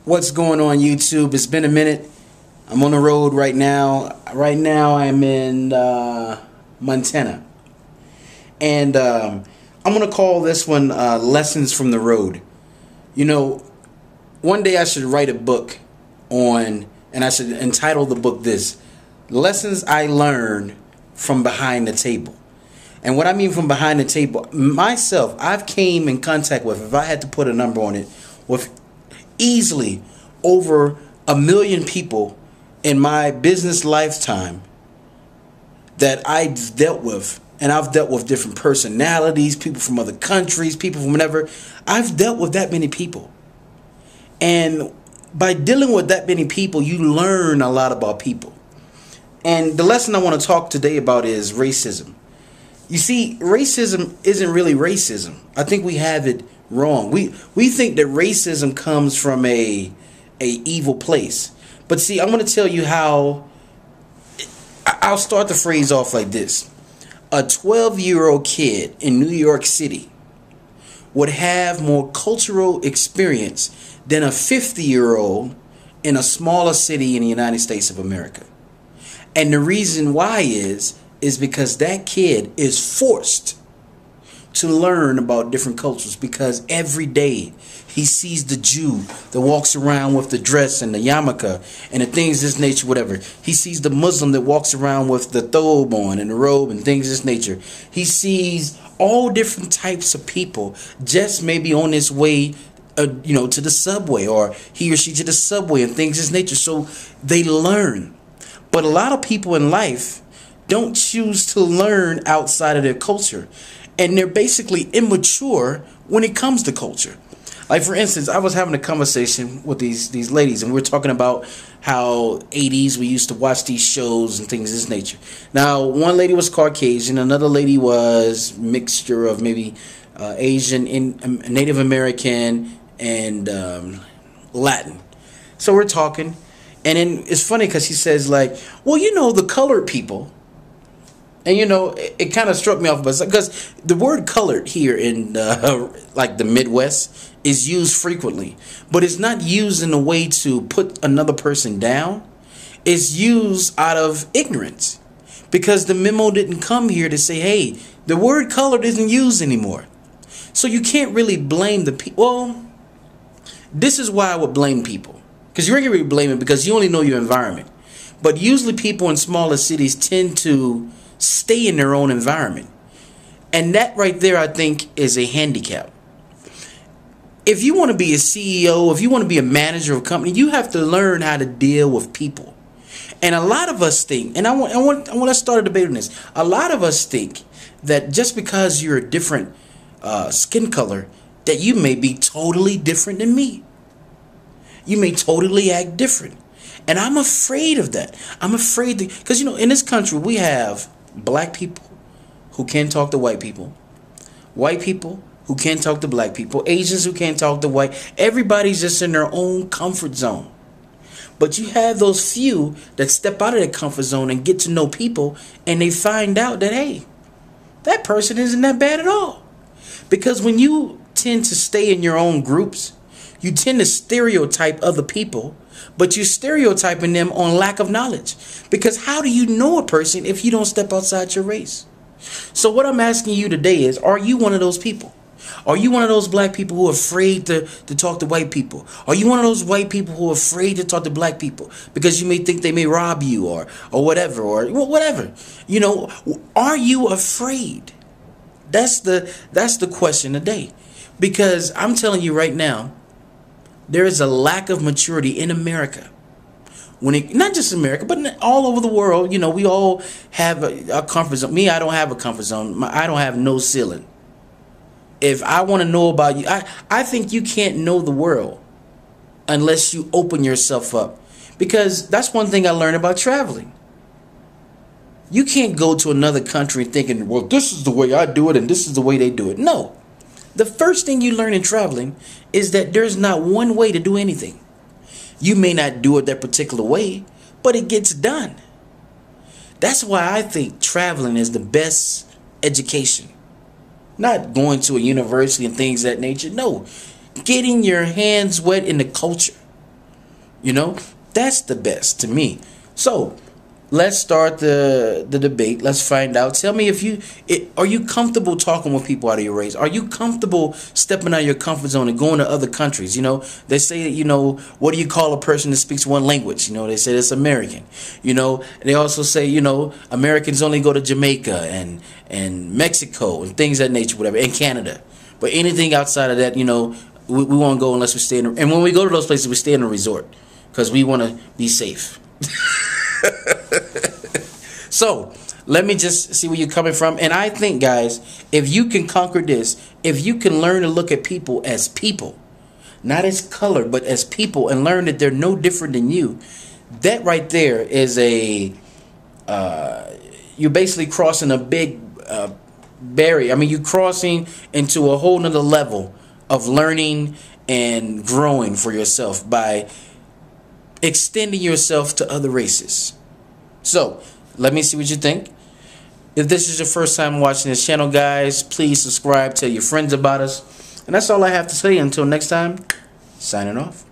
What's going on, YouTube? It's been a minute. I'm on the road right now. Right now I'm in Montana. And I'm going to call this one Lessons from the Road. You know, one day I should write a book on, and I should entitle the book this, Lessons I Learned from Behind the Table. And what I mean from behind the table, myself, I've came in contact with, if I had to put a number on it, with easily over 1 million people in my business lifetime that I've dealt with. And I've dealt with different personalities, people from other countries, people from whatever. I've dealt with that many people. And by dealing with that many people, you learn a lot about people. And the lesson I want to talk today about is racism. You see, racism isn't really racism. I think we have it wrong. We think that racism comes from a evil place. But see, I'm going to tell you how. I'll start the phrase off like this. A 12-year-old kid in New York City would have more cultural experience than a 50-year-old in a smaller city in the United States of America. And the reason why is because that kid is forced to learn about different cultures, because every day he sees the Jew that walks around with the dress and the yarmulke and the things of this nature, whatever. He sees the Muslim that walks around with the thobe on and the robe and things of this nature. He sees all different types of people just maybe on his way to the subway, or he or she to the subway and things of this nature. So they learn. But a lot of people in life don't choose to learn outside of their culture. And they're basically immature when it comes to culture. Like, for instance, I was having a conversation with these ladies, and we were talking about how 80s we used to watch these shows and things of this nature. Now, one lady was Caucasian, another lady was mixture of maybe Asian, Native American, and Latin. So we're talking, and then it's funny because she says, like, well, the colored people. And it kind of struck me off because the word colored here in like the Midwest is used frequently, but it's not used in a way to put another person down. It's used out of ignorance, because the memo didn't come here to say, hey, the word colored isn't used anymore. So you can't really blame the people. Well, this is why I would blame people, because you ain't really blame it because you only know your environment. But usually people in smaller cities tend to stay in their own environment. And that right there, I think, is a handicap. If you want to be a CEO, if you want to be a manager of a company, you have to learn how to deal with people. And a lot of us think, and I want to start a debate on this. A lot of us think that just because you're a different skin color, that you may be totally different than me. You may totally act different. And I'm afraid of that. I'm afraid that, because in this country we have black people who can't talk to white people who can't talk to black people, Asians who can't talk to white. Everybody's just in their own comfort zone. But you have those few that step out of their comfort zone and get to know people, and they find out that, hey, that person isn't that bad at all. Because when you tend to stay in your own groups, you tend to stereotype other people, but you're stereotyping them on lack of knowledge. Because how do you know a person if you don't step outside your race? So what I'm asking you today is, are you one of those people? Are you one of those black people who are afraid to talk to white people? Are you one of those white people who are afraid to talk to black people because you may think they may rob you or whatever, or whatever? Are you afraid? That's the question today. Because I'm telling you right now, there is a lack of maturity in America. Not just America, but all over the world. We all have a comfort zone. Me, I don't have a comfort zone. I don't have no ceiling. If I want to know about you, I think you can't know the world unless you open yourself up. Because that's one thing I learned about traveling. You can't go to another country thinking, well, this is the way I do it and this is the way they do it. No. The first thing you learn in traveling is that there's not one way to do anything. You may not do it that particular way, but it gets done. That's why I think traveling is the best education. Not going to a university and things of that nature. No. Getting your hands wet in the culture. You know, that's the best to me. So let's start the debate. Let's find out. Tell me if are you comfortable talking with people out of your race? Are you comfortable stepping out of your comfort zone and going to other countries? You know, they say, you know, what do you call a person that speaks one language? You know, they say it's American. You know, they also say, you know, Americans only go to Jamaica and Mexico and things of that nature, whatever, and Canada. But anything outside of that, you know, we won't go unless we stay in. And when we go to those places, we stay in a resort because we want to be safe. So let me just see where you're coming from. And I think, guys, if you can conquer this, if you can learn to look at people as people, not as color, but as people, and learn that they're no different than you, that right there is you're basically crossing a big barrier. I mean, you're crossing into a whole nother level of learning and growing for yourself by extending yourself to other races. So let me see what you think. If this is your first time watching this channel, guys, please subscribe, tell your friends about us. And that's all I have to say. Until next time, signing off.